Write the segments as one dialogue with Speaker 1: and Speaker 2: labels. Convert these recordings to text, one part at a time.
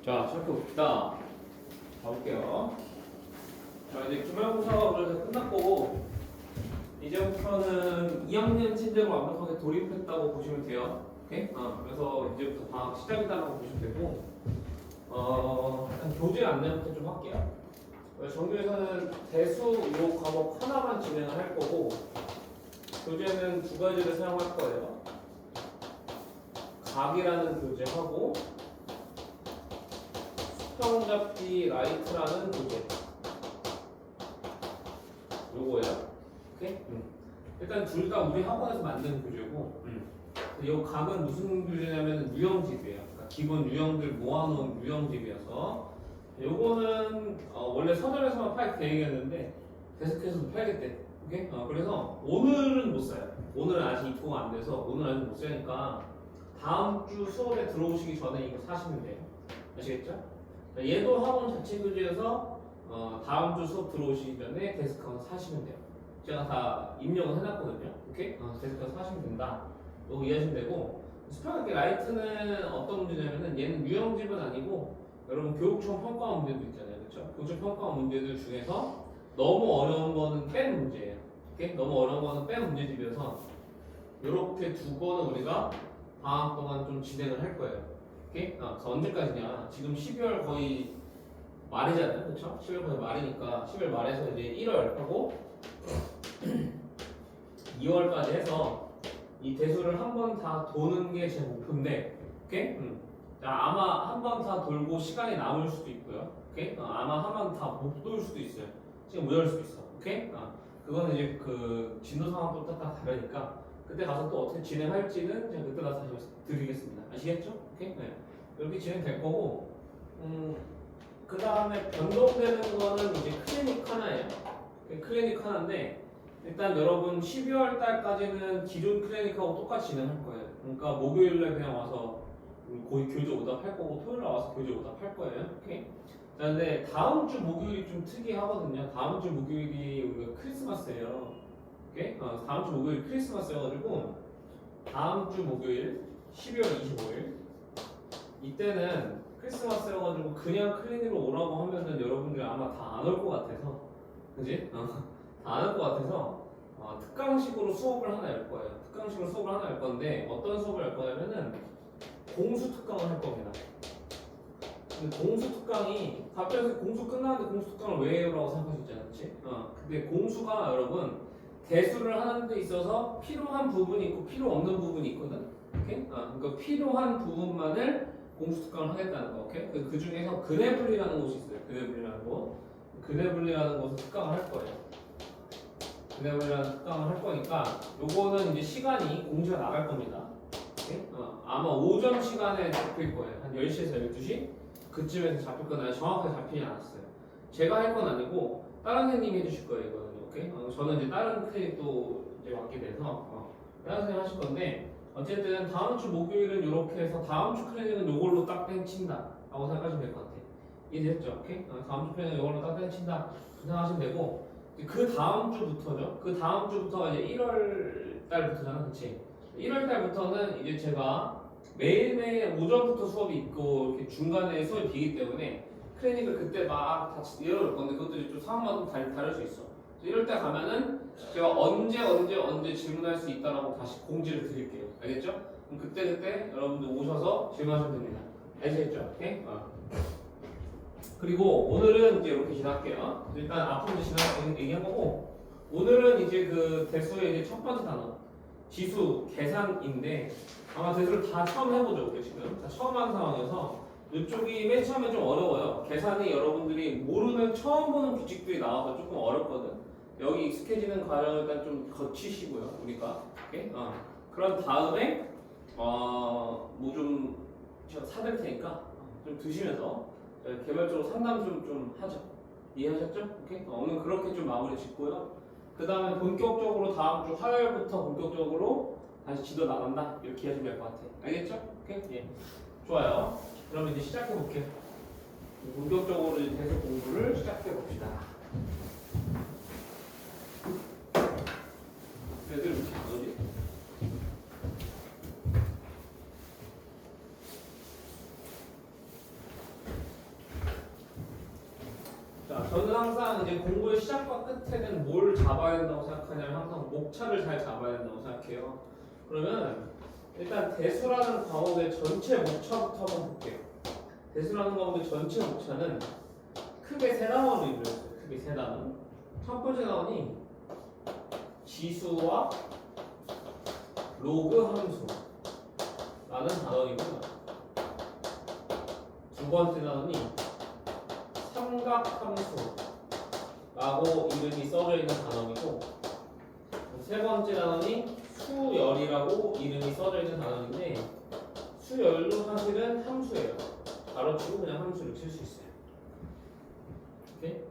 Speaker 1: 자, 시작해봅시다. 가볼게요. 자, 이제 기말고사가 그래서 끝났고, 이제부터는 2학년 친제로 완벽하게 돌입했다고 보시면 돼요. 오케이? 그래서 이제부터 방학 시작이다라고 보시면 되고, 일단 교재 안내부터 좀 할게요. 정규에서는 대수 요 과목 하나만 진행을 할 거고, 교재는 두 가지를 사용할 거예요. 각이라는 교재하고, 수평잡기 라이트라는 교재. 요거예요. 오케이? 일단 둘 다 우리 학원에서 만든 교재고, 이 각은 무슨 교재냐면 유형집이에요. 그러니까 기본 유형들 모아놓은 유형집이어서, 요거는 원래 서점에서만 팔 계획이었는데 데스크에서도 팔겠대. 오케이? 그래서 오늘은 못 사요. 오늘은 아직 입고가 안 돼서 오늘 아직 못 사니까 다음 주 수업에 들어오시기 전에 이거 사시면 돼요. 아시겠죠? 얘도 학원 자체 교재여서 다음 주 수업 들어오시기 전에 데스크 사시면 돼요. 제가 다 입력을 해놨거든요. 오케이? 데스크 사시면 된다. 이거 이해하시면 되고, 수평잡기 라이트는 어떤 문제냐면은 얘는 유형집은 아니고 여러분 교육청 평가 문제도 있잖아요. 그렇죠? 교육청 평가 문제들 중에서 너무 어려운 거는 뺀 문제예요. 오케이? 너무 어려운 거는 뺀 문제집이어서 이렇게 두 번은 우리가 방학 동안 좀 진행을 할 거예요. 오케이? 그래서 언제까지냐? 지금 12월 거의 말이잖아요. 그렇죠? 12월 거의 말이니까 12월 말에서 이제 1월 하고 2월까지 해서 이 대수를 한 번 다 도는 게 제 목표인데, 오케이? 자, 아마 한 번 다 돌고 시간이 남을 수도 있고요. 오케이? 아마 한 번 다 못 돌 수도 있어요. 시간 모자랄 수도 있어. 오케이? 그거는 이제 그 진도 상황도 딱 다르니까 그때 가서 또 어떻게 진행할지는 제가 그때 가서 다시 드리겠습니다. 아시겠죠? 오케이? 네. 이렇게 진행될 거고, 그 다음에 변동되는 거는 이제 클리닉 하나예요. 클리닉 하나인데, 일단 여러분 12월 달까지는 기존 클리닉하고 똑같이 진행할 거예요. 그러니까 목요일날 그냥 와서 거의 교재 오답할 거고, 토요일날 와서 교재 오답할 거예요. 오케이? 자, 근데 다음 주 목요일이 좀 특이하거든요. 다음 주 목요일이 우리가 크리스마스예요. 오케이? 다음 주 목요일 크리스마스여가지고, 다음 주 목요일 12월 25일 이때는 크리스마스여가지고 그냥 클리닉으로 오라고 하면은 여러분들이 아마 다 안 올 것 같아서, 그지? 다 안 올 것 같아서 특강식으로 수업을 하나 열 거예요. 특강식으로 수업을 하나 열 건데 어떤 수업을 열 거냐면은 공수 특강을 할 겁니다. 근데 공수 특강이 갑자기 공수 끝나는데 공수 특강을 왜 해요라고 생각할 수 있잖아요, 그렇지? 근데 공수가 여러분 대수를 하는 데 있어서 필요한 부분이 있고 필요 없는 부분이 있거든. 오케이? 그러니까 필요한 부분만을 공수 특강을 하겠다는 거. 오케이? 그 중에서 그네블리라는 곳이 있어요. 그네블리라는 곳. 그네블리라는 곳을 특강을 할 거예요. 그네블리라는 특강을 할 거니까 요거는 이제 시간이 공지가 나갈 겁니다. 오케이? 아마 오전 시간에 잡힐 거예요. 한 10시에서 12시 그쯤에서 잡힐 건 아니고 정확하게 잡히지 않았어요. 제가 할 건 아니고 다른 선생님이 해주실 거예요. 이거는. 오케이? 저는 이제 다른 클리닉도 이제 맡게 돼서 다른 선생님 하실 건데, 어쨌든 다음 주 목요일은 이렇게 해서 다음 주 클리닉은 이걸로 딱 땡친다 라고 생각하시면 될 것 같아요. 이해됐죠? 오케이? 다음 주 클리닉은 이걸로 딱 땡친다 생각하시면 되고, 그 다음 주부터죠. 그 다음 주부터가 이제 1월 달부터잖아, 그치? 1월 달부터는 이제 제가 매일매일 오전부터 수업이 있고 이렇게 중간에 수업이 비기 때문에 클리닉을 그때 막 다 열어볼 건데, 그것도 이제 좀 상황마다 좀 다를 수 있어. 이럴 때 가면은 제가 언제 질문할 수 있다라고 다시 공지를 드릴게요. 알겠죠? 그럼 그때 여러분들 오셔서 질문하시면 됩니다. 아시겠죠? 오케이? 그리고 오늘은 이제 이렇게 지날게요. 일단 앞으로 얘기한 거고, 오늘은 이제 그 대수의 이제 첫 번째 단어 지수 계산인데, 아마 대수를 다 처음 해보죠. 우리 지금 다 처음 하는 상황이어서 이쪽이 맨 처음에 좀 어려워요. 계산이 여러분들이 모르는 처음 보는 규칙들이 나와서 조금 어렵거든. 여기 익숙해지는 과정을 일단 좀 거치시고요. 우리가 오케이? 그런 다음에 뭐 좀 제가 사드릴 테니까 좀 드시면서 개별적으로 상담 좀 하죠. 이해하셨죠? 오케이? 오늘 그렇게 좀 마무리 짓고요. 그 다음에 본격적으로 다음 주 화요일부터 본격적으로 다시 지도 나간다 이렇게 하시면 될 것 같아요. 알겠죠? 오케이? 예. 좋아요. 그러면 이제 시작해 볼게요. 본격적으로 이제 대수 공부를 시작해 봅시다. 애들 왜 이렇게 안 오지? 저는 항상 이제 공부의 시작과 끝에는 뭘 잡아야 된다고 생각하냐면 항상 목차를 잘 잡아야 된다고 생각해요. 그러면 일단 대수라는 과목의 전체 목차부터 한번 볼게요. 대수라는 과목의 전체 목차는 크게 세 단원으로 이루어졌어요. 크게 세 단원. 첫 번째 단원이 지수와 로그 함수라는 단원이고요. 두 번째 단원이 삼각함수라고 이름이 써져 있는 단원이고, 세 번째 단원이 수열이라고 이름이 써져 있는 단원인데, 수열도 사실은 함수예요. 가로치고 그냥 함수를 칠 수 있어요. 오케이?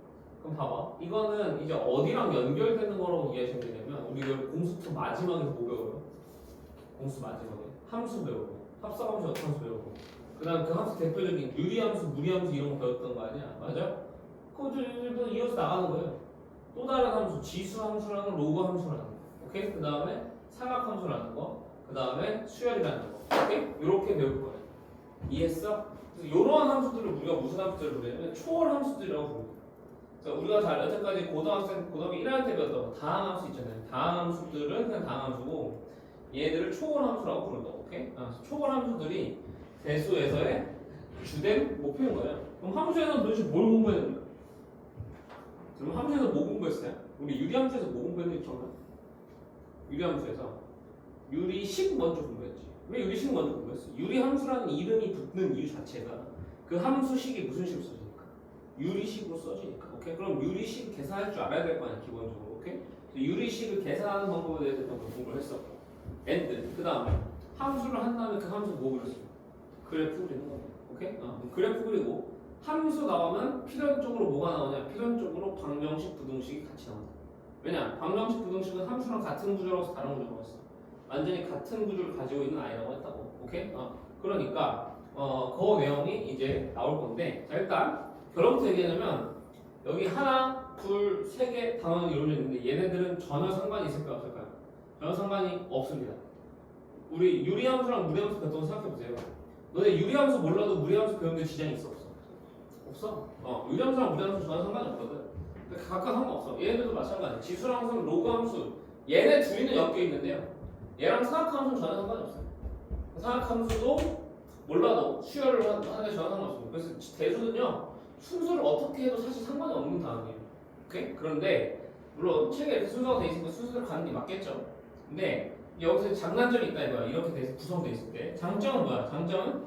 Speaker 1: 그럼 봐봐. 이거는 이제 어디랑 연결되는 거라고 이해하시면 되냐면, 우리 이걸 공수2 마지막에 뭐 배워요? 공수 마지막에 함수 배우고, 합성함수, 역함수 배우고, 그 다음 그 함수 대표적인 유리함수, 무리함수 이런 거 배웠던 거 아니야? 맞아? 그것들도 이어서 나가는 거예요. 또 다른 함수, 지수함수라는 로그 함수라는 거. 오케이? 그 다음에 삼각함수라는 거. 그 다음에 수열이라는 거. 오케이? 이렇게 배울 거예요. 이해했어? 그래서 이러한 함수들을 우리가 무슨 함수들을 부르냐면 초월 함수들이라고 부릅니다. 그래서 우리가 잘 여태까지 고등학교 1학년 때 배웠던 거 다항함수 있잖아요. 다항함수들은 그냥 다항함수고 얘들을 초월함수라고 부른다고. 오케이? 초월함수들이 대수에서의 주된 목표인 거예요. 그럼 함수에서는 도대체 뭘 공부해야 됩니까? 그럼 함수에서 뭐 공부했어요? 우리 유리함수에서 뭐 공부했는지 기억나? 유리함수에서 유리식 먼저 공부했지. 왜 유리식 먼저 공부했어? 유리함수라는 이름이 붙는 이유 자체가 그 함수식이 무슨 식으로 써지니까? 유리식으로 써지니까. 오케이? 그럼 유리식 계산할 줄 알아야 될 거 아니야, 기본적으로. 오케이? 유리식을 계산하는 방법에 대해서 공부를 했었고, 그 다음에 함수를 한 다음에 그 함수 뭐 그렸어? 그래프 그리는 거예요. 오케이? 그래프 그리고 함수 나오면 필연적으로 뭐가 나오냐? 필연적으로 방정식, 부등식이 같이 나온다. 왜냐? 방정식, 부등식은 함수랑 같은 구조라서 다른 구조라고 했어. 완전히 같은 구조를 가지고 있는 아이라고 했다고. 오케이? 그러니까 그 내용이 이제 나올 건데, 자 일단 결론부터 얘기하자면 여기 하나, 둘, 세 개 단원이 이루어져 있는데 얘네들은 전혀 상관이 있을까요? 없을까요? 전혀 상관이 없습니다. 우리 유리함수랑 무리함수 배웠던 거 생각해보세요. 너네 유리함수 몰라도 무리함수 배우는데 지장이 있어 없어? 없어. 유리함수랑 무리함수 전혀 상관이 없거든. 각각 상관없어. 얘네들도 마찬가지. 지수랑 함수, 로그 함수 얘네 둘이는 엮여 있는데요. 얘랑 사각함수는 전혀 상관이 없어요. 사각함수도 몰라도 수열을 하는 게 전혀 상관없습니다. 그래서 대수는요 순서를 어떻게 해도 사실 상관이 없는 단어예요. 오케이? 그런데 물론 책에 이렇게 순서가 돼 있으니까 순서대로 가는 게 맞겠죠. 근데 여기서 장단점이 있다 이거야. 이렇게 돼서 구성돼 있을 때 장점은 뭐야? 장점은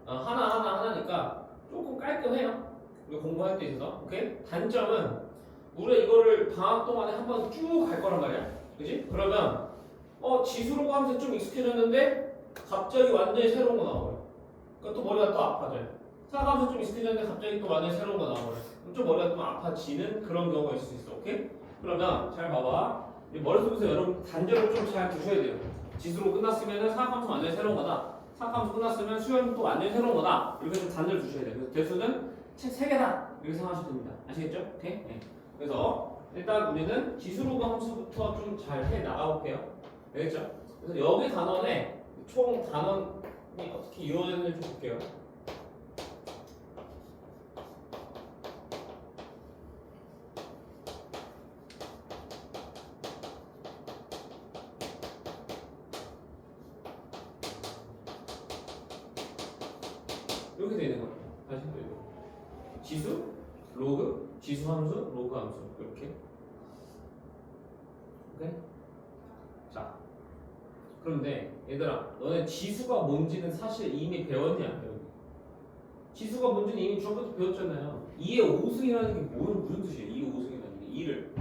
Speaker 1: 하나니까 조금 깔끔해요. 우리 공부할 때 있어서. 오케이? 단점은 우리가 이거를 방학 동안에 한 번 쭉 갈 거란 말이야. 그지? 그러면 지수로 하면서 좀 익숙해졌는데 갑자기 완전히 새로운 거 나와요. 그러니까 또 머리가 또 아파져요. 사가면서 좀 익숙해졌는데 갑자기 또 완전히 새로운 거 나와요. 그럼 좀 머리가 좀 아파지는 그런 경우가 있을 수 있어. 오케이? 그러면 잘 봐봐. 머릿속에서 여러분 단절을 좀 잘 두셔야 돼요. 지수로 끝났으면 사각함수 완전히 새로운 거다. 사각함수 끝났으면 수열은 또 완전히 새로운 거다. 이렇게 좀 단절 두셔야 돼요. 그래서 대수는 책 3개다. 이렇게 생각하시면 됩니다. 아시겠죠? 오케이? 네. 그래서 일단 우리는 지수로그 함수부터 좀 잘 해 나가볼게요. 알겠죠? 그래서 여기 단원에 총 단원이 어떻게 이루어졌는지 좀 볼게요. 이렇게 되는 거예요. 다시 보여요. 지수, 로그, 지수 함수, 로그 함수 이렇게. 오케이? 자, 그런데 얘들아, 너네 지수가 뭔지는 사실 이미 배웠니 안 배웠니? 지수가 뭔지는 이미 중학교 때 배웠잖아요. 2의 5승이라는 게 무슨 뜻이에요? 2의 5승이라는 게 2를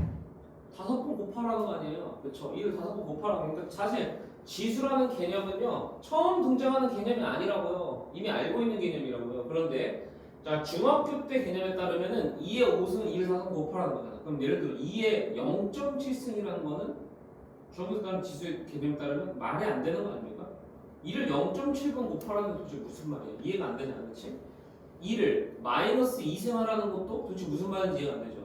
Speaker 1: 5번 곱하라는 거 아니에요? 그렇죠? 2를 5번 곱하라고. 그러니까 사실 지수라는 개념은요 처음 등장하는 개념이 아니라고요. 이미 알고 있는 개념이라고요. 그런데 자 중학교 때 개념에 따르면은 2의 5승은 2를 4번 곱하라는 거잖아. 그럼 예를 들어 2의 0.7승이라는 거는 중학교 때 따른 지수의 개념에 따르면 말이 안 되는 거 아닙니까? 2를 0.7번 곱하라는 게 도대체 무슨 말이에요? 이해가 안 되잖아, 그렇지? 2를 마이너스 2승하라는 것도 도대체 무슨 말인지 이해가 안 되죠?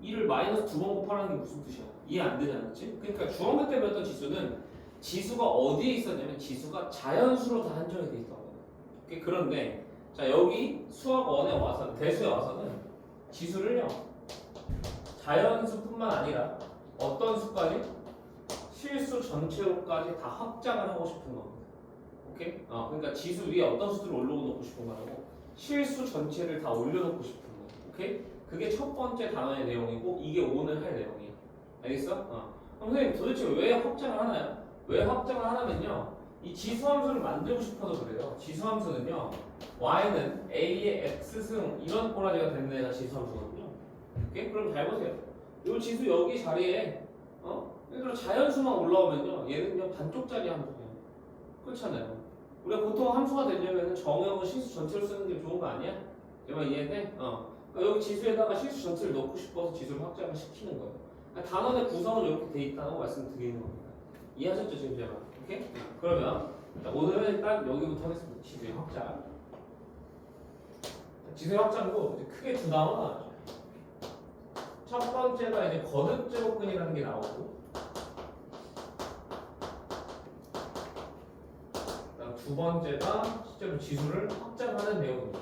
Speaker 1: 2를 마이너스 2번 곱하라는 게 무슨 뜻이야? 이해 안 되잖아, 그렇지? 그러니까 중학교 때 배웠던 지수는 지수가 어디에 있었냐면 지수가 자연수로 다 한정이 돼 있다고. 그런데 자 여기 수학 1에 와서 대수에 와서는 지수를요 자연수뿐만 아니라 어떤 수까지 실수 전체로까지 다 확장을 하고 싶은 겁니다. 오케이? 그러니까 지수 위에 어떤 수들을 올려놓고 싶은 거라고 실수 전체를 다 올려놓고 싶은 거. 오케이? 그게 첫 번째 단원의 내용이고 이게 오늘 할 내용이에요. 알겠어? 그럼 선생님 도대체 왜 확장을 하나요? 왜 확장을 하냐면요 이 지수함수를 만들고 싶어서 그래요. 지수함수는요 y는 a의 x승 이런 꼬라지가 되는 애가 지수함수거든요. 오케이? 그럼 잘 보세요. 이 지수 여기 자리에 예를 들어 자연수만 올라오면요 얘는요 반쪽짜리 함수예요. 그렇잖아요. 우리가 보통 함수가 되려면 정형은 실수 전체로 쓰는 게 좋은 거 아니야? 정말 이해돼? 여기 지수에다가 실수 전체를 넣고 싶어서 지수를 확장을 시키는 거예요. 단원의 구성은 이렇게 돼 있다고 말씀드리는 겁니다. 이해하셨죠 지금 제가? 오케이? 그러면 오늘은 일단 여기부터 하겠습니다. 지수의 확장. 지수의 확장도 이제 크게 두 단어가 나와요. 첫 번째가 이제 거듭제곱근이라는 게 나오고, 두 번째가 실제로 지수를 확장하는 내용입니다.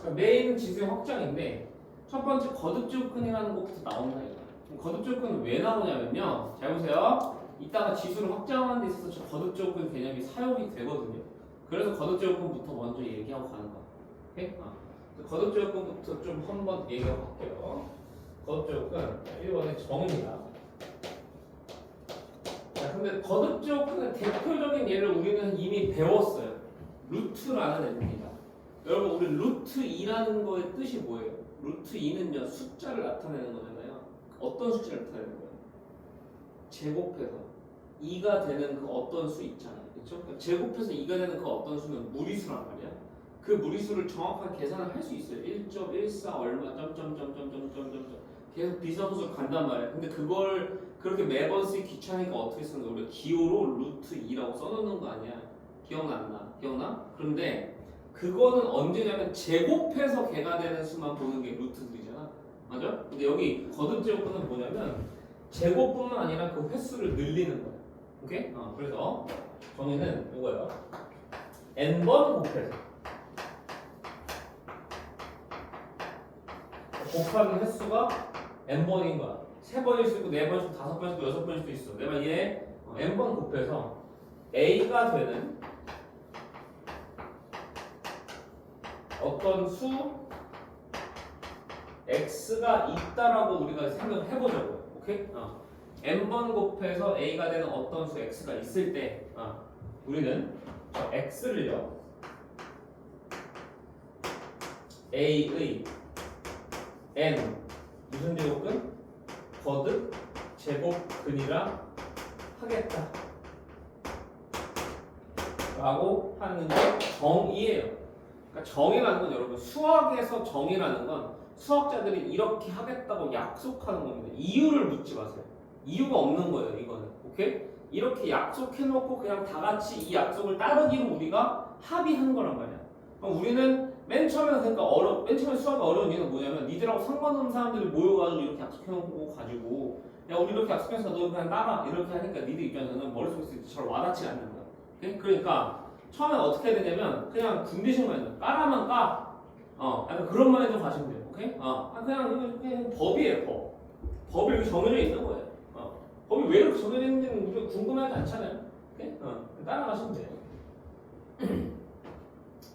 Speaker 1: 그러니까 메인은 지수의 확장인데 첫 번째 거듭제곱근이라는 것부터 나온다 이거. 거듭제곱근은 왜 나오냐면요. 잘 보세요. 이따가 지수를 확장하는 데 있어서 저 거듭제곱근 개념이 사용이 되거든요. 그래서 거듭제곱근부터 먼저 얘기하고 가는 거야. 오케이? 거듭제곱근부터 좀 한번 얘기하고 갈게요. 거듭제곱근 1번의 정입니다. 자, 근데 거듭제곱근의 대표적인 예를 우리는 이미 배웠어요. 루트라는 애입니다. 여러분 우리 루트 2라는 거의 뜻이 뭐예요? 루트 2는요 숫자를 나타내는 거잖아요. 어떤 숫자를 나타내는 거예요? 제곱해서 2가 되는 그 어떤 수 있잖아요. 그렇죠? 그러니까 제곱해서 2가 되는 그 어떤 수는 무리수란 말이야. 그 무리수를 정확하게 계산을 할 수 있어요. 1.14 얼마 점점점점점점점 계속 비상수로 간단 말이야. 근데 그걸 그렇게 매번 쓰기 귀찮으니까 어떻게 쓰는 거야? 우리가 기호로 루트 2라고 써놓는 거 아니야. 기억나? 그런데 그거는 언제냐면 제곱해서 개가 되는 수만 보는 게 루트들이잖아. 맞아? 근데 여기 거듭제곱근은 뭐냐면 제곱뿐만 아니라 그 횟수를 늘리는 거야. 오케이? 그래서 정의는 이거예요. n번 곱해서 곱하는 횟수가 n번인 거야. 3번일 수도 있고 4번일 수도 있고 5번일 수도 있고 6번일 수도 있어. 내 말 이해? n번 곱해서 a가 되는 어떤 수 x가 있다라고 우리가 생각을 해보자고요. 오케이? n번 곱해서 a가 되는 어떤 수 x가 있을 때 우리는 저 x를요 a의 n 무슨 제곱근? 거듭 제곱근이라 하겠다 라고 하는 게 정의예요. 그러니까 정의라는 건 여러분 수학에서 정의라는 건 수학자들이 이렇게 하겠다고 약속하는 겁니다. 이유를 묻지 마세요. 이유가 없는 거예요. 이거는. 오케이? 이렇게 약속해놓고 그냥 다 같이 이 약속을 따르기로 우리가 합의한 거란 말이야. 그럼 우리는 맨 처음에 그러니까 맨 처음에 수학이 어려운 이유는 뭐냐면 니들하고 상관없는 사람들이 모여가지고 이렇게 약속해놓고 가지고 야 우리 이렇게 약속해서 너 그냥 따라 이렇게 하니까 니들 입장에서는 머릿속에서 잘 와닿지 않는 거야. 오케이? 그러니까 처음엔 어떻게 해야 되냐면 그냥 군대식만 해요. 까라만 까. 약간 그런 마인드로 가시면 돼요. 오케이? 그냥 법이에요. 법이 이렇게 정해져 있는 거예요. 법이 왜 이렇게 정해져 있는지는 우리가 궁금하지 않잖아요. 오케이? 따라가시면 돼요.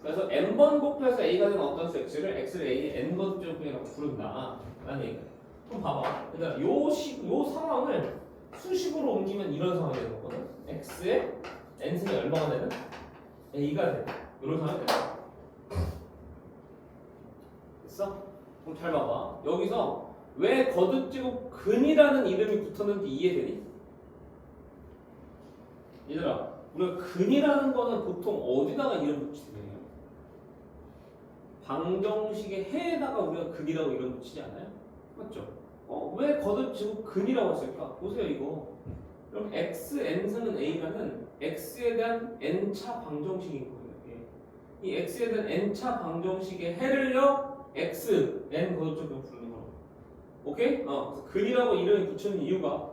Speaker 1: 그래서 n번 곱해서 a가 되는 어떤 수 x를 a의 n번 제곱이라고 부른다 라는 얘기예요. 그럼 봐봐. 그러니까 요 상황을 수식으로 옮기면 이런 상황이 되는 거거든. x의 n승이 얼마가 되는? a가 되는 이런 상황이 되는 됐어? 그럼 잘 봐봐. 여기서 왜 거듭제곱근이라는 이름이 붙었는지 이해되니? 얘들아 우리가 근이라는 거는 보통 어디다가 이름 붙이지? 방정식의 해에다가 우리가 근이라고 이름 붙이지 않아요? 맞죠? 왜 거듭제곱근이라고 했을까? 보세요 이거. 그럼 x n승은 a라는 x에 대한 n차 방정식인 거예요. 이 x에 대한 n차 방정식의 해를요 x n 거듭제곱근 부르는 거예요. 오케이? 그래서 근이라고 이름이 붙여진 이유가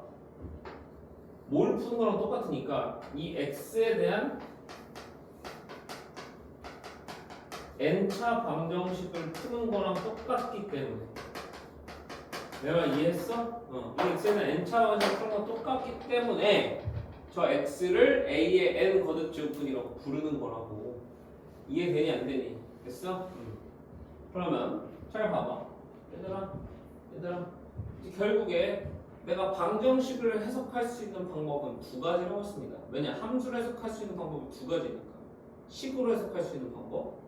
Speaker 1: 뭘 푸는 거랑 똑같으니까 이 x에 대한 n차 방정식을 푸는 거랑 똑같기 때문에 내가 이해했어? 이 x에는 n차 방정식을 푸는 거랑 똑같기 때문에 저 x를 a의 n 거듭제곱분이라고 부르는 거라고. 이해되니 안 되니? 됐어? 그러면 잘 봐봐. 얘들아 이제 결국에 내가 방정식을 해석할 수 있는 방법은 두 가지라고 했습니다. 왜냐? 함수를 해석할 수 있는 방법이 두 가지니까. 식으로 해석할 수 있는 방법,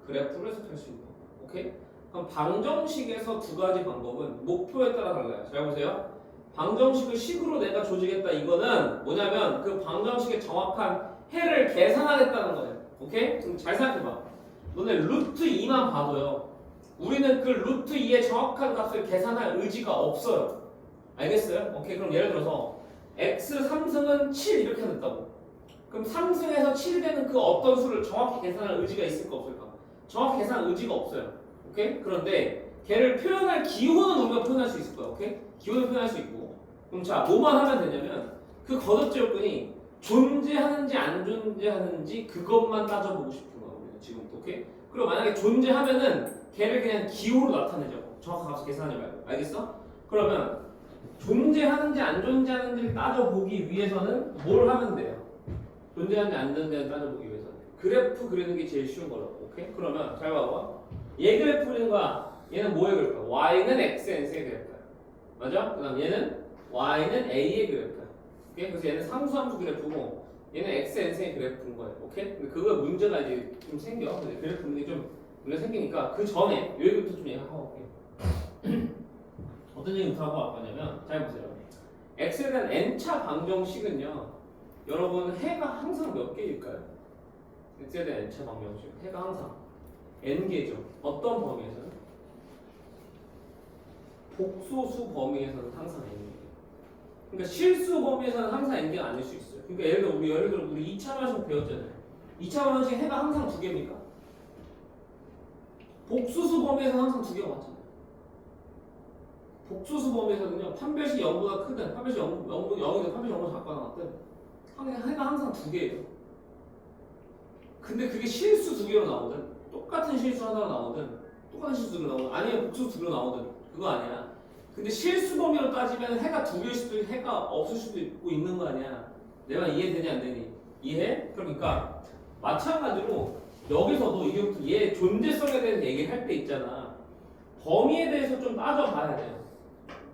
Speaker 1: 그래프로 해석할 수 있는 방법. 오케이? 그럼 방정식에서 두 가지 방법은 목표에 따라 달라요. 잘 보세요. 방정식을 식으로 내가 조직했다. 이거는 뭐냐면 그 방정식의 정확한 해를 계산하겠다는 거예요. 오케이? 그럼 잘 생각해봐. 너네 루트 2만 봐도요. 우리는 그 루트 2의 정확한 값을 계산할 의지가 없어요. 알겠어요? 오케이. 그럼 예를 들어서 x 3승은 7 이렇게 냈다고. 그럼 3승에서 7 되는 그 어떤 수를 정확히 계산할 의지가 있을까 없을까? 정확히 계산할 의지가 없어요. 오케이? 그런데 걔를 표현할 기호는 우리가 표현할 수 있을 거야. 오케이? 기호는 표현할 수 있고. 그럼 자, 뭐만 하면 되냐면 그 거듭제곱근이 존재하는지 안 존재하는지 그것만 따져보고 싶은 거야. 우리는 지금부터. 오케이? 그리고 만약에 존재하면은 걔를 그냥 기호로 나타내자고. 정확한 값을 계산하지 말고. 알겠어? 그러면 존재하는지 안 존재하는지를 따져보기 위해서는 뭘 하면 돼요? 존재하는지 안 존재하는지 따져보기 위해서는 그래프 그리는 게 제일 쉬운 거라고. 오케이? 그러면 잘 봐봐. 얘 그래프 그리는 거야. 얘는 뭐의 그래프야? y는 x의 그래프야. 맞아? 그 다음 얘는 y는 a의 그래프야. 오케이? 그래서 얘는 상수함수 그래프고 얘는 xn의 그래프인 거예요. 오케이? 근데 그거 문제가 이제 좀 생겨. 근데 그래프 문제 좀 문제 생기니까 그 전에 여기부터 좀 얘기하고 올게요. 어떤 얘기부터 하고 갈 거냐면 잘 보세요. x에 대한 n차 방정식은요. 여러분 해가 항상 몇 개일까요? x에 대한 n차 방정식 해가 항상 n개죠. 어떤 범위에서는? 복소수 범위에서는 항상 n개. 그러니까 실수 범위에서는 항상 n개가 아닐 수 있어요. 그러니까 예를 들어 우리 2차 방정식 배웠잖아요. 2차 방정식 해가 항상 두 개입니까? 복소수 범위에서는 항상 두 개가 맞잖아요. 복소수 범위에서는요, 판별식 0보다 크든, 판별식 0이든 판별식 0보다 작거나 같든, 해가 항상 두 개예요. 근데 그게 실수 두 개로 나오든, 똑같은 실수 하나로 나오든, 똑같은 실수 두 개로 나오든, 아니면 복수 두 개로 나오든, 그거 아니야. 근데 실수 범위로 따지면 해가 두 개일 수도 있고, 해가 없을 수도 있고 있는 거 아니야. 내가 이해되니 안 되니? 이해? 그러니까, 마찬가지로, 여기서도 이제부터 얘 존재성에 대해서 얘기할 때 있잖아. 범위에 대해서 좀 따져봐야 돼요.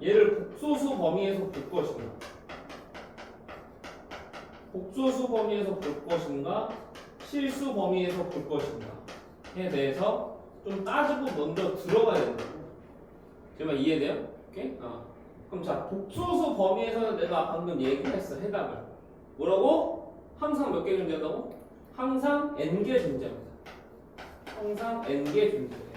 Speaker 1: 얘를 복소수 범위에서 볼 것인가? 복소수 범위에서 볼 것인가? 실수 범위에서 볼 것인가?에 대해서 좀 따지고 먼저 들어가야 된다고. 제가 이해돼요? 오케이? 그럼 자, 복소수 범위에서는 내가 방금 얘기했어. 해답을. 뭐라고? 항상 몇 개 존재한다고? 항상 n개 존재합니다. 항상 n개 존재해요.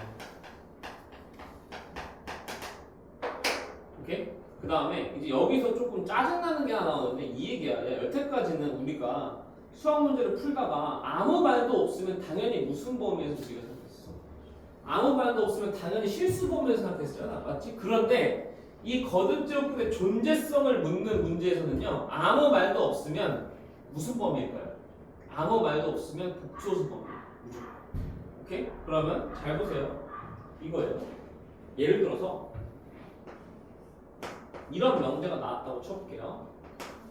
Speaker 1: 오케이? 그 다음에 이제 여기서 조금 짜증나는 게 하나 나오는데 이 얘기야. 여태까지는 우리가 수학 문제를 풀다가 아무 말도 없으면 당연히 무슨 범위에서 우리가 생각했어? 아무 말도 없으면 당연히 실수 범위에서 생각했잖아. 맞지? 그런데 이 거듭제곱근의 존재성을 묻는 문제에서는요. 아무 말도 없으면 무슨 범위일까요? 아무 말도 없으면 복소수 범위. 오케이? 그러면 잘 보세요. 이거예요. 예를 들어서 이런 명제가 나왔다고 쳐볼게요.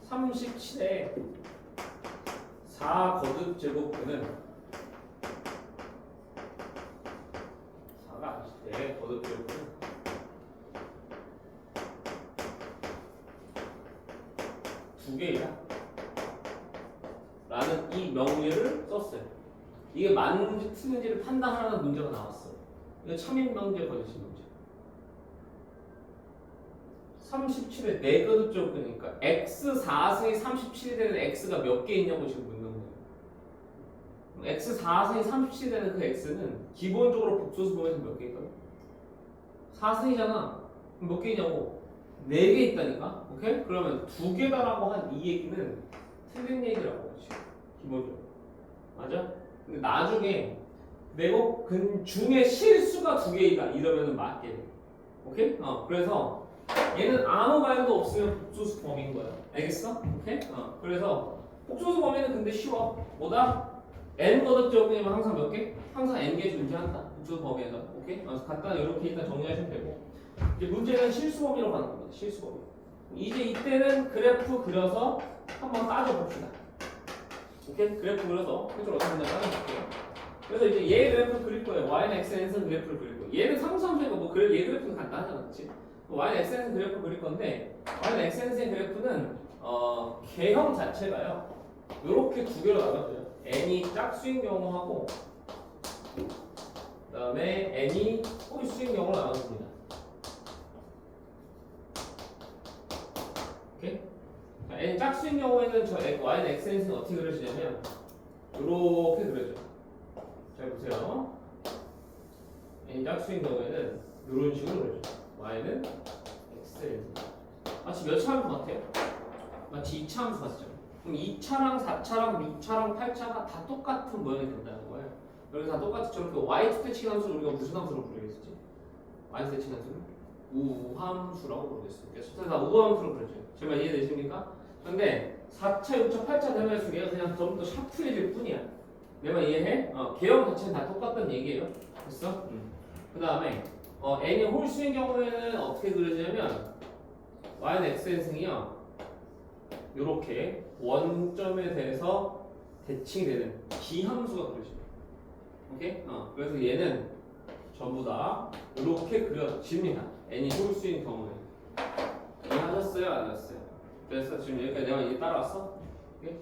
Speaker 1: 37에 4 거듭제곱근은 4가 아니실 때 거듭제곱근 두 개이다 라는 이 명제를 썼어요. 이게 맞는지 틀린지를 판단하는 문제가 나왔어요. 이거 참인 명제 거짓 문제. 37에 4거듭제곱근이니까 x 4승이 37이 되는 x가 몇 개 있냐고 지금 묻는 거예요. x 4승이 37이 되는 그 x는 기본적으로 복소수 범위에서 몇 개 있다고? 4승이잖아. 몇 개 있냐고? 4개 있다니까? 오케이? 그러면 2개다라고 한 이 얘기는 틀린 얘기라고 지금 기본적으로. 맞아? 근데 나중에 내곡근 중에 실수가 2개이다 이러면은 맞게 돼. 오케이? 그래서 얘는 아무 말도 없으면 복소수 범위인 거야. 알겠어? 오케이? 그래서 복소수 범위는 근데 쉬워. 뭐다? n 거듭제곱이면 항상 몇 개? 항상 n 개 존재한다. 복소수 범위에서. 오케이? 그래서 간단히 이렇게 일단 정리하시면 되고. 이제 문제는 실수 범위로 가는 겁니다. 실수 범위. 이제 이때는 그래프 그려서 한번 따져봅시다. 오케이? 그래프 그려서 그쪽으로 어떻게 하나 따져볼게요. 그래서 이제 얘 그래프를 그릴 거예요. y는 xn은 그래프를 그릴 거예요. 얘는 상수함수니까 뭐 그래 얘 그래프는 간단하잖아, 그렇지? y는 xn은 그래프 그릴 건데 y는 xn의 그래프는 개형 자체가요. 이렇게 두 개로 나눠져요. n이 짝수인 경우하고 그다음에 n이 홀수인 경우로 나눠집니다. 오케이? 자, n 짝수인 경우에는 저 y는 xn은 어떻게 그려지냐면 이렇게 그려져요. 잘 보세요. n 짝수인 경우에는 이런 식으로 그려져. y는 xn. 마치 몇 차 함수 같아요? 마치 2차 함수 같죠? 그럼 2차랑 4차랑 6차랑 8차가 다 똑같은 모양이 된다는 거예요. 여기 다 똑같이 저렇게 y 스태칭 함수를 우리가 무슨 함수로 부르겠지? y 스태칭 함수를 우함수라고 부르겠어요. 그래서 다 우함수로 부르죠. 제 말 이해되십니까? 그런데 4차, 6차, 8차 되면서 얘가 그냥 좀 더 샤프해질 뿐이야. 내 말 이해해? 개형 자체는 다 똑같다는 얘기예요. 됐어? 그 다음에 n이 홀수인 경우에는 어떻게 그려지냐면 y는 xn승이요 요렇게 원점에 대해서 대칭이 되는 비함수가 그려집니다. 오케이? 그래서 얘는 전부 다 이렇게 그려집니다. n이 홀수인 경우에. 이해하셨어요? 안 하셨어요? 그래서 지금 여기까지 내가 이제 따라왔어? 오케이?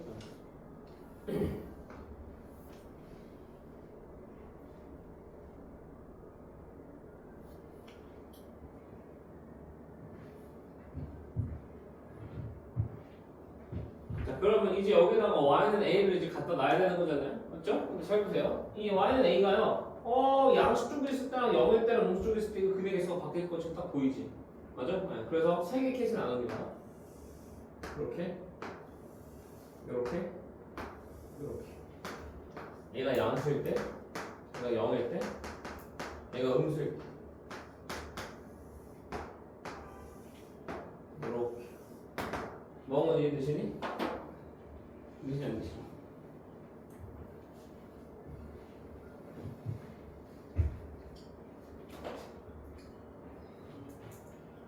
Speaker 1: 자, 그러면 이제 여기다가 y는 a를 이제 갖다 놔야 되는 거잖아요. 맞죠? 근데 잘 보세요. 이 y는 a가요. 양수 쪽에 있을 때랑 0일 때랑 음수 쪽에 있을 때 그 금액 개수가 바뀔 거 지금 딱 보이지? 맞아? 네. 그래서 세 개 케이스 나눕니다. 이렇게, 이렇게, 이렇게. 얘가 양수일 때, 얘가 0일 때, 얘가 음수일 때. 이렇게. 뭐가 이해되시니? 되시지 안 되시니?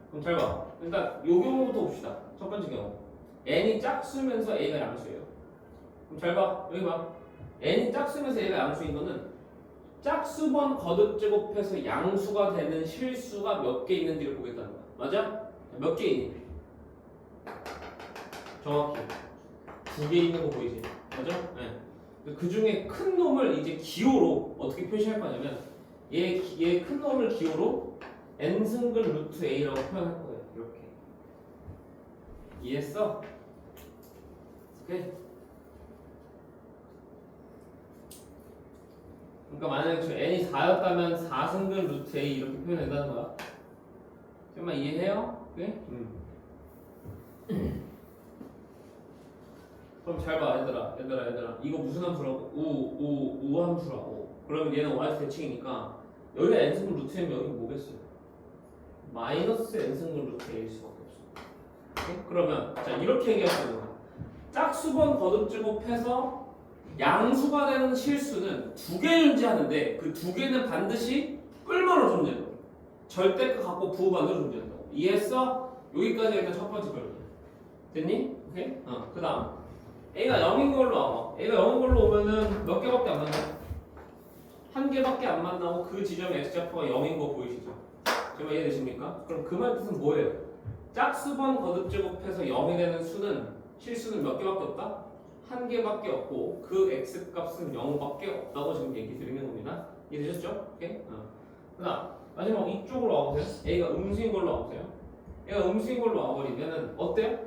Speaker 1: 그럼 잘 봐. 일단 요 경우부터 봅시다. 첫 번째 경우. n이 짝수면서 a가 양수예요. 그럼 잘 봐. 여기 봐. n이 짝수면서 a가 양수인 거는 짝수번 거듭제곱해서 양수가 되는 실수가 몇 개 있는지를 보겠다는 거야. 맞아? 몇 개 있니? 정확히 2개 있는 거 보이지? 맞아? 네. 그 중에 큰 놈을 이제 기호로 어떻게 표시할 거냐면 얘 큰 놈을 기호로 n승근 루트 a라고 표현할 거예요. 이렇게. 이해했어? 오케이. 그러니까 만약에 저 n이 4였다면 4승근 루트 a 이렇게 표현된다는 거야. 정말 이해해요? 오케이? 그럼 잘 봐, 얘들아. 이거 무슨 함수라고? 우 함수라고. 그러면 얘는 y 대칭이니까 여기가 n승근 루트면 여기 뭐겠어요? 마이너스 n승근 루트 a일 수밖에 없어. 오케이? 그러면 자 이렇게 얘기하시는 거야. 짝수번 거듭제곱해서 양수가 되는 실수는 2개 존재하는데 그 2개는 반드시 끌만으로 존재한다고. 절대값 갖고 부호반으로 존재한다고. 이해했어? 여기까지 일단 첫 번째 결론. 됐니? 오케이? 그 다음 a가 0인 걸로 와봐. a가 0인 걸로 오면은 몇 개밖에 안 만나? 한 개밖에 안 만나고 그 지점에 x좌표가 0인 거 보이시죠? 제가 이해되십니까? 그럼 그 말 뜻은 뭐예요? 짝수번 거듭제곱해서 0이 되는 수는 실수는 몇 개밖에 없다? 한 개밖에 없고 그 x값은 0밖에 없다고 지금 얘기 드리는 겁니다. 이해되셨죠? 오케이? 그 다음 마지막 이쪽으로 와보세요. a가 음수인 걸로 와보세요. 얘가 음수인 걸로 와버리면은 어때요?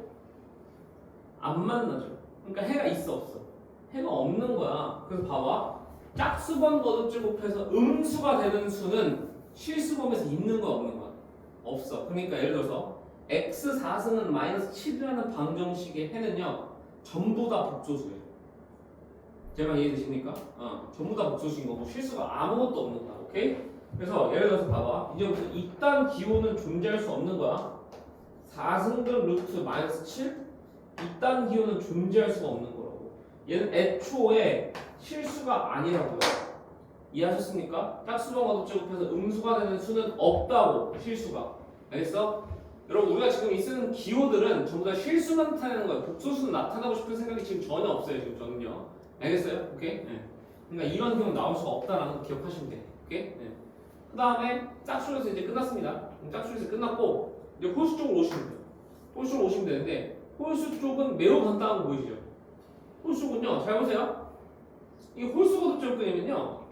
Speaker 1: 안 만나죠. 그러니까 해가 있어 없어? 해가 없는 거야. 그래서 봐봐. 짝수번 거듭제곱해서 음수가 되는 수는 실수범에서 있는 거야 없는 거야? 없어. 그러니까 예를 들어서 x 4승은 마이너스 7이라는 방정식의 해는요 전부 다 복소수예요. 제 말 이해되십니까? 전부 다 복소수인 거고 실수가 아무것도 없는 거야. 오케이? 그래서 예를 들어서 봐봐. 이제부터 이딴 기호는 존재할 수 없는 거야. 4승근 루트 마이너스 7? 이딴 기호는 존재할 수가 없는 거라고. 얘는 애초에 실수가 아니라고요. 이해하셨습니까? 짝수번 거듭제곱해서 음수가 되는 수는 없다고. 실수가. 알겠어? 여러분 우리가 지금 이 쓰는 기호들은 전부 다 실수만 나타내는 거예요. 복소수는 나타나고 싶은 생각이 지금 전혀 없어요. 지금 저는요. 알겠어요? 오케이? 네. 그러니까 이런 기호는 나올 수가 없다라는 거 기억하시면 돼요. 오케이? 네. 그 다음에 짝수에서 이제 끝났습니다. 짝수에서 끝났고 이제 홀수 쪽으로 오시면 돼요. 홀수 쪽으로 오시면 되는데 홀수 쪽은 매우 간단한 거 보이시죠? 홀수 쪽은요. 잘 보세요. 이 홀수 거듭제곱근이면요.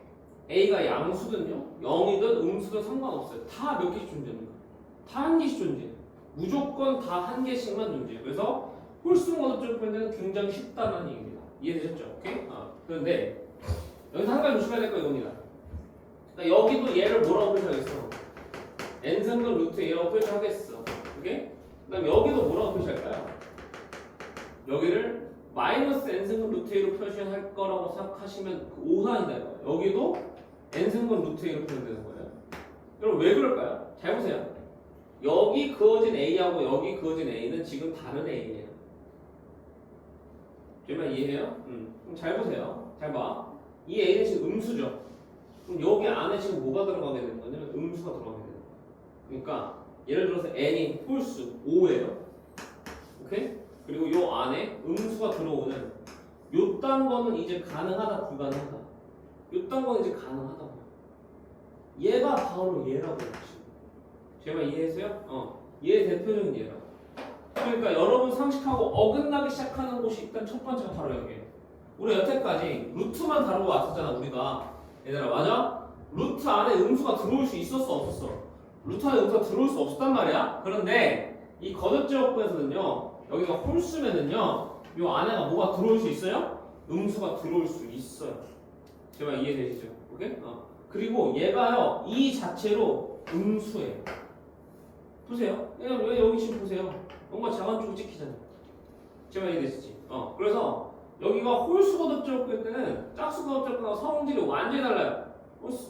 Speaker 1: A가 양수든요. 0이든 음수든 상관없어요. 다 몇 개씩 존재합니다. 다 한 개씩 존재해요. 무조건 다 한 개씩만 존재해요. 그래서 홀수 거듭제곱근은 굉장히 쉽다는 얘기입니다. 이해되셨죠? 오케이? 그런데 여기서 한 가지 조심해야 될 거 이겁니다. 그러니까 여기도 얘를 뭐라고 표시하겠어? n승근 루트 A라고 표시하겠어. 오케이? 그 다음 여기도 뭐라고 표시할까요? 여기를 마이너스 n승근 루트 A로 표시할 거라고 생각하시면 그 오산이다 이거예요. 여기도 n승근 루트 A로 표현되는 거예요. 여러분 왜 그럴까요? 잘 보세요. 여기 그어진 A하고 여기 그어진 A는 지금 다른 A예요. 정말 이해해요? 그럼 잘 보세요. 잘 봐. 이 A는 지금 음수죠. 그럼 여기 안에 지금 뭐가 들어가게 되는 거냐면 음수가 들어가게 되는 거예요. 그러니까 예를 들어서 n이 홀수 5예요. 오케이? 그리고 요 안에 음수가 들어오는 요딴 거는 이제 가능하다 불가능하다. 요딴 거는 이제 가능하다고요. 얘가 바로 얘라고요. 제가 이해했어요? 얘 대표적인 얘라고. 그러니까 여러분 상식하고 어긋나기 시작하는 곳이 일단 첫 번째가 바로 여기예요. 우리 여태까지 루트만 다루고 왔었잖아 우리가. 얘들아 맞아? 루트 안에 음수가 들어올 수 있었어 없었어? 루트 안에 음수가 들어올 수 없었단 말이야. 그런데 이 거듭제곱부에서는요 여기가 홀수면은요 요 안에가 뭐가 들어올 수 있어요? 음수가 들어올 수 있어요. 제발 이해되시죠? 오케이? 그리고 얘가요 이 자체로 음수예요. 보세요. 왜 여기 지금 보세요. 뭔가 자관적으로 찍히잖아요. 제발 이해되시지? 그래서 여기가 홀수 거듭제곱일 때는 짝수 거듭제곱하고 성질이 완전히 달라요.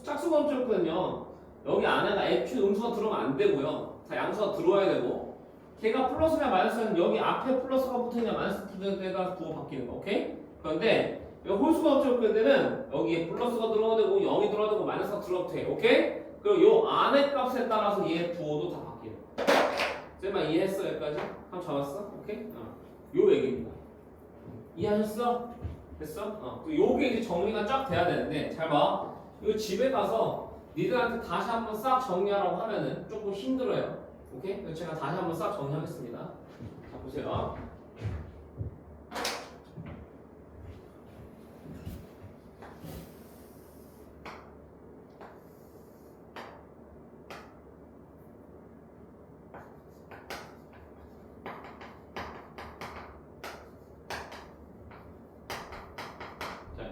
Speaker 1: 짝수 거듭제곱은요 여기 안에가 애초에 음수가 들어오면 안 되고요. 다 양수가 들어와야 되고 걔가 플러스냐 마이너스는 여기 앞에 플러스가 붙어있냐 마이너스 붙어있냐가 부호 바뀌는 거. 오케이? 그런데 여기 홀수 거듭제곱일 때는 여기에 플러스가 들어가도 되고 0이 들어가도 되고 마이너스가 들어가도 돼. 오케이? 그리고 요 안에 값에 따라서 얘 부호도 다 바뀌어요. 쌤아 이해했어 여기까지? 한번 잡았어? 오케이? 요 얘기입니다. 이해하셨어? 됐어? 요게 이제 정리가 쫙 돼야 되는데 잘 봐. 이거 집에 가서 니들한테 다시 한번 싹 정리하라고 하면은 조금 힘들어요. 오케이? 그래서 제가 다시 한번 싹 정리하겠습니다. 자 보세요.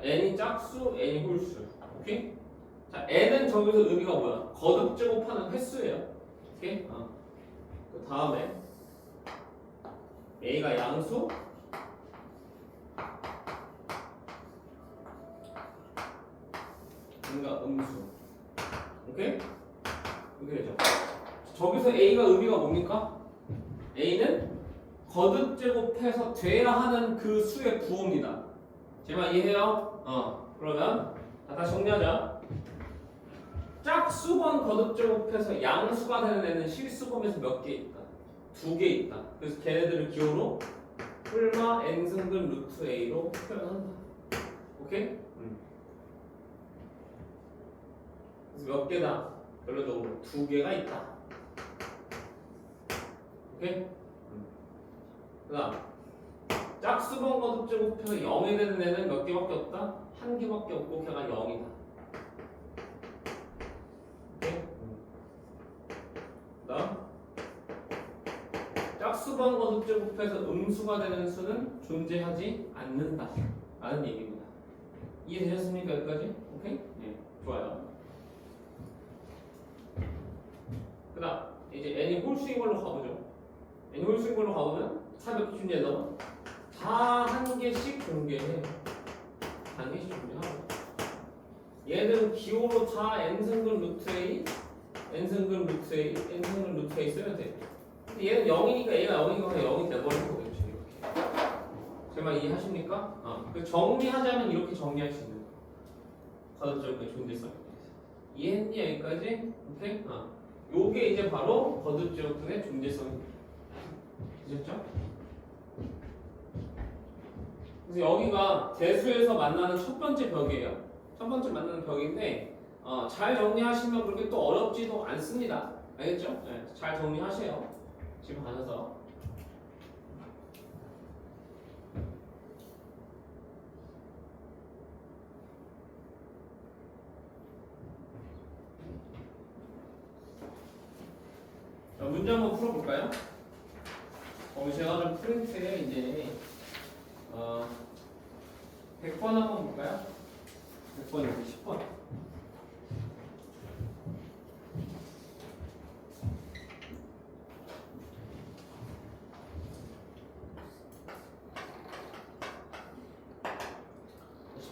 Speaker 1: n이 짝수, n이 홀수. 오케이? 자, n은 저기서 의미가 뭐야? 거듭제곱하는 횟수예요. 오케이? 그 다음에 a가 양수, n가 음수. 오케이? 이렇게 되죠. 저기서 a가 의미가 뭡니까? a는 거듭제곱해서 돼야 하는 그 수의 부호입니다. 제발 이해해요? 그러면 다시 정리하자. 짝수번 거듭제곱해서 양수가 되는 애는 실수범에서 몇 개 있다? 2개 있다. 그래서 걔네들을 기호로 풀마 n승근 루트 a로 표현한다. 오케이? 그래서 몇 개다? 결론적으로 2개가 있다. 오케이? 그 다음 짝수번 거듭제곱해서 0이 되는 애는 몇 개밖에 없다? 1개밖에 없고 걔가 0이다. 오케이? 그 다음 짝수번 거듭제곱해서 음수가 되는 수는 존재하지 않는다 라는 얘기입니다. 이해되셨습니까? 여기까지? 오케이? 네, 좋아요. 그 다음 이제 n이 홀수인 걸로 가보죠. n이 홀수인 걸로 가보면 다 몇 개 존재한다고? 다 한 개씩 존재해. 한 개씩 존재하고. 얘들은 기호로 다 n승근 루트 a, n승근 루트 a, n승근 루트 a 써야 돼. 얘는 0이니까 A가 0이니까 0이 돼버린 거겠죠. 이렇게. 제 말 이해하십니까? 정리하자면 이렇게 정리할 수 있는 거. 거듭적의 존재성. 이해했니 여기까지? 오케이? 요게 이제 바로 거듭적의 존재성입니다. 되셨죠? 그래서 여기가 대수에서 만나는 첫 번째 벽이에요. 첫 번째 만나는 벽인데 잘 정리하시면 그렇게 또 어렵지도 않습니다. 알겠죠? 네, 잘 정리하세요. 집에 가셔서. 자, 문제 한번 풀어볼까요? 제가 좀 프린트에 이제 100번 한번 볼까요? 100번이 10번.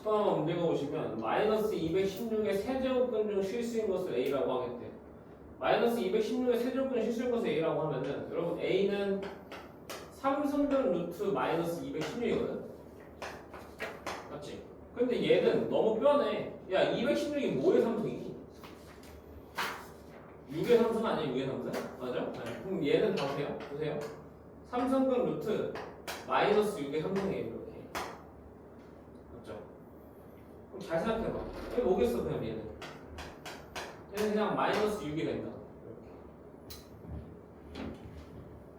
Speaker 1: 한번 문제가 오시면 마이너스 216의 세제곱근 중 실수인 것을 A라고 하겠대요. 마이너스 216의 세제곱근 실수인 것을 A라고 하면은 여러분 A는 3승근 루트 마이너스 216이거든. 맞지? 근데 얘는 너무 뼈네. 야 216이 뭐의 3승이니? 6의 3승 아니야 6의 3승? 맞아? 네. 그럼 얘는 보세요. 보세요. 3승근 루트 마이너스 6의 3승이에요. 잘 생각해봐. 이게 뭐겠어 그냥 얘는. 얘는 그냥 마이너스 6이 된다. 이렇게.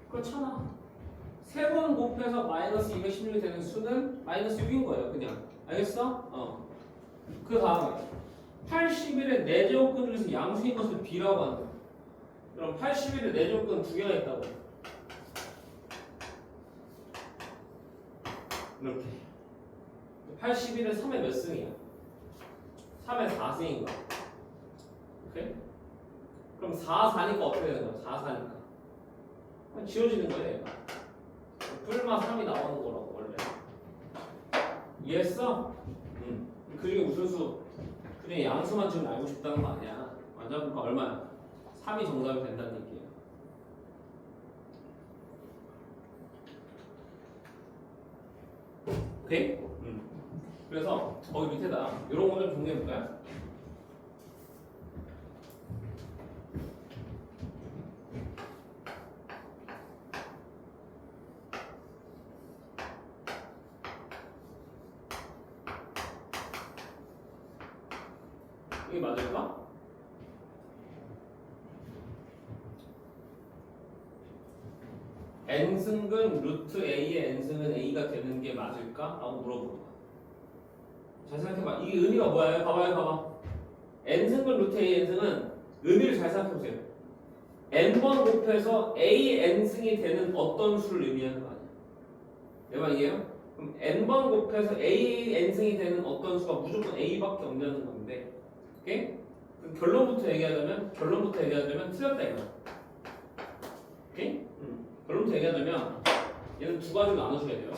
Speaker 1: 그렇잖아. 세 번 곱해서 마이너스 216이 되는 수는 마이너스 6인 거예요. 그냥. 알겠어? 그 다음에 81의 4제곱근 중에서 양수인 것을 B라고 한다. 그럼 81의 4제곱근 두 개가 있다고. 이렇게. 81은 3의 몇 승이야? 3의 4승인가? 오케이? 그럼 4, 4니까 어떻게 되는 거야? 4, 4니까 지워지는 거야 얘가. 풀마 3이 나오는 거라고 원래. 이해했어? 그 중에 무슨 수? 그냥 양수만 지금 알고 싶다는 거 아니야. 완전부가 얼마야? 3이 정답이 된다는 얘기예요. 오케이? 그래서 거기 밑에다 이런 거 좀 정리해볼까요? 이게 맞을까? n승근 루트 a의 n승은 a가 되는 게 맞을까? 라고 물어보는 거야. 잘 생각해봐. 이게 의미가 뭐야? 봐봐. n승근 루트 a n승은 의미를 잘 생각해보세요. n번 곱해서 a n승이 되는 어떤 수를 의미하는 거 아니야? 내 말 이해요? 그럼 n번 곱해서 a n승이 되는 어떤 수가 무조건 a밖에 없는 건데, 오케이? 그럼 결론부터 얘기하자면 틀렸다 이거야. 오케이? 결론부터 얘기하자면 얘는 두 가지로 나눠줘야 돼요.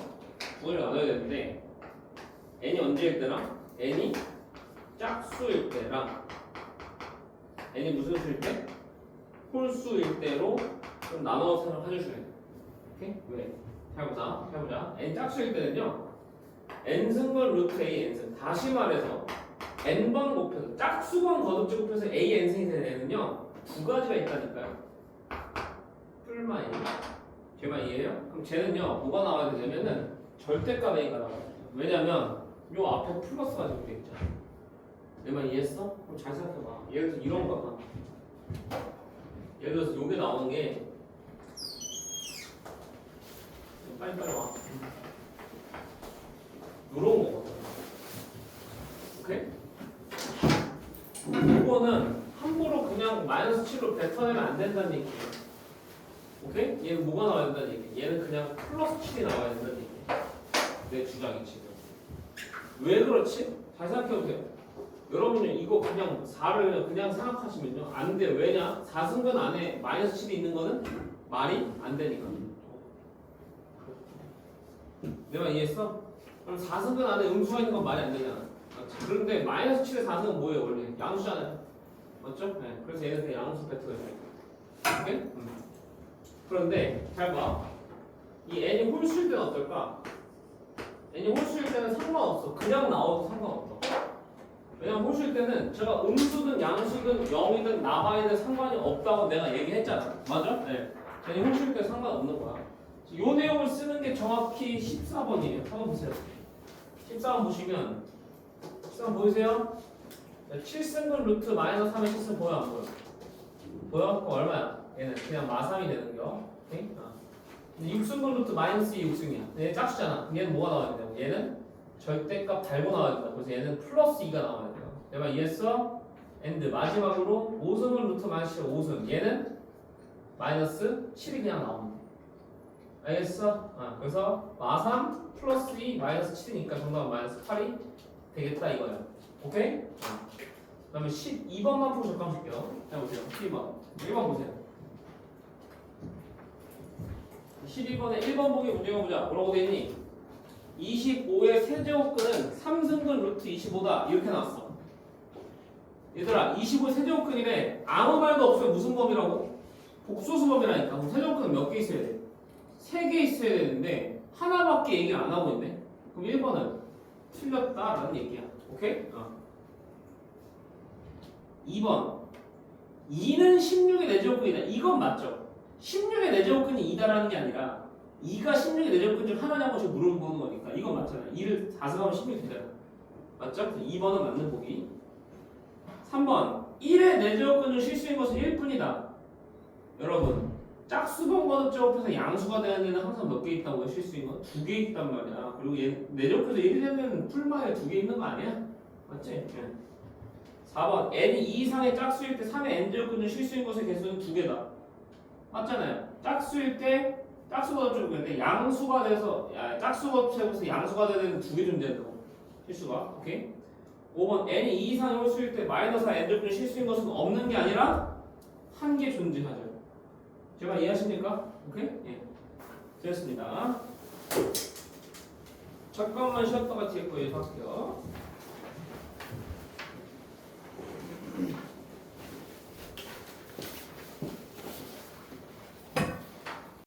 Speaker 1: 두 가지로 나눠야 되는데 n이 언제일 때랑 n이 짝수일 때랑 n이 무슨 수일 때? 홀수일 때로 좀 나눠서 생각해주셔야 돼요. 오케이? 왜? 잘 보자. n 짝수일 때는요 n승분 루트 a n승. 다시 말해서 n번 곱해서 짝수번 거듭제 곱해서 a n승이 되는 애는요 두 가지가 있다니까요. 풀마이. 제 말 이해해요? 그럼 쟤는요 뭐가 나와야 되냐면은 절대값 a가 나와야 돼요. 왜냐면 요 앞에 플러스가 적혀 있잖아. 내 말 이해했어? 그럼 잘 생각해봐. 예를 들어서 이런 거야. 예를 들어서 요게 나오는 게 빨리 와. 요런 거거든. 오케이? 이거는 함부로 그냥 마이너스 7로 뱉어내면 안 된다는 얘기예요. 오케이? 얘는 뭐가 나와야 된다는 얘기? 얘는 그냥 플러스 7이 나와야 된다는 얘기예요. 내 주장이 지금. 왜 그렇지? 잘 생각해보세요. 여러분이 이거 그냥 4를 그냥 생각하시면요 안 돼. 왜냐? 4승근 안에 마이너스 7이 있는 거는 말이 안 되니까. 내 말 이해했어? 그럼 4승근 안에 음수가 있는 건 말이 안 되잖아. 그런데 마이너스 7의 4승은 뭐예요 원래? 양수잖아요. 맞죠? 네. 그래서 얘는 그냥 양수 뱉어야 돼요. 오케이? 그런데 잘 봐. 이 n이 홀수일 때는 어떨까? n이 홀수일 때는 상관없어. 그냥 나와도 상관없어. 왜냐면 홀수일 때는 제가 음수든 양수든 0이든 나방이든 상관이 없다고 내가 얘기했잖아. 맞아? 네. n이 홀수일 때 상관없는 거야. 이 내용을 쓰는 게 정확히 14번이에요. 한번 보세요. 14번 보시면 14번 보이세요? 7승분 루트 마이너스 3의 실수 보여 안 보여? 보여? 그럼 얼마야? 얘는 그냥 마삼이 되는 거. 오케이? 6승분 루트 마이너스 2 6승이야. 얘는 짝수잖아. 얘는 뭐가 나와야 된다고? 얘는 절대값 달고 나와야 된다. 그래서 얘는 플러스 2가 나와야 돼요. 내가 이해했어? 엔드 마지막으로 5승분 루트 마이너스 5승. 얘는 마이너스 7이 그냥 나옵니다. 알겠어? 그래서 마삼 플러스 2 마이너스 7이니까 정답은 마이너스 8이 되겠다 이거야. 오케이? 그 다음에 12번만 풀어 잠깐 볼게요. 해보세요. 12번. 1번 보세요. 12번에 1번 보기 문제가 보자. 뭐라고 되니? 25의 세제곱근은 3승근 루트 25다. 이렇게 나왔어. 얘들아, 25의 세제곱근이래. 아무 말도 없으면 무슨 범위라고? 복소수 범위라니까. 그럼 세제곱근은 몇 개 있어야 돼? 3개 있어야 되는데 하나밖에 얘기를 안 하고 있네. 그럼 1번은 틀렸다라는 얘기야. 오케이? 2번 2는 16의 내제곱근이다. 이건 맞죠? 16의 내제곱근이 2다라는 게 아니라 2가 16의 내제곱근 중 하나냐고 지금 물어보는 거니까 이건 맞잖아. 2를 4승하면 16이 되잖아. 맞죠? 2번은 맞는 보기. 3번 1의 내제곱근 중 실수인 것은 1뿐이다. 여러분 짝수번 거듭제곱해서 양수가 되는 데는 항상 몇 개 있다고요? 실수인 건? 2개 있단 말이야. 그리고 얘 내제곱해서 1이 되면 풀마에 2개 있는 거 아니야? 맞지? 네. 4번 n이 2 이상의 짝수일 때 3의 n제곱근 중 실수인 것의 개수는 2개다. 맞잖아요. 짝수일 때 짝수가 곱제곱인데 양수가 돼서 짝수가 곱제곱해서 양수가 되는 2개 존재한다고. 실수가. 오케이? 5번 n이 2 이상의 홀수일 때 마이너스 n제곱근 중 실수인 것은 없는 게 아니라 한 개 존재하죠. 제가 이해하십니까? 오케이? 예. 됐습니다. 잠깐만 쉬었다가 뒤에 거 얘기할게요.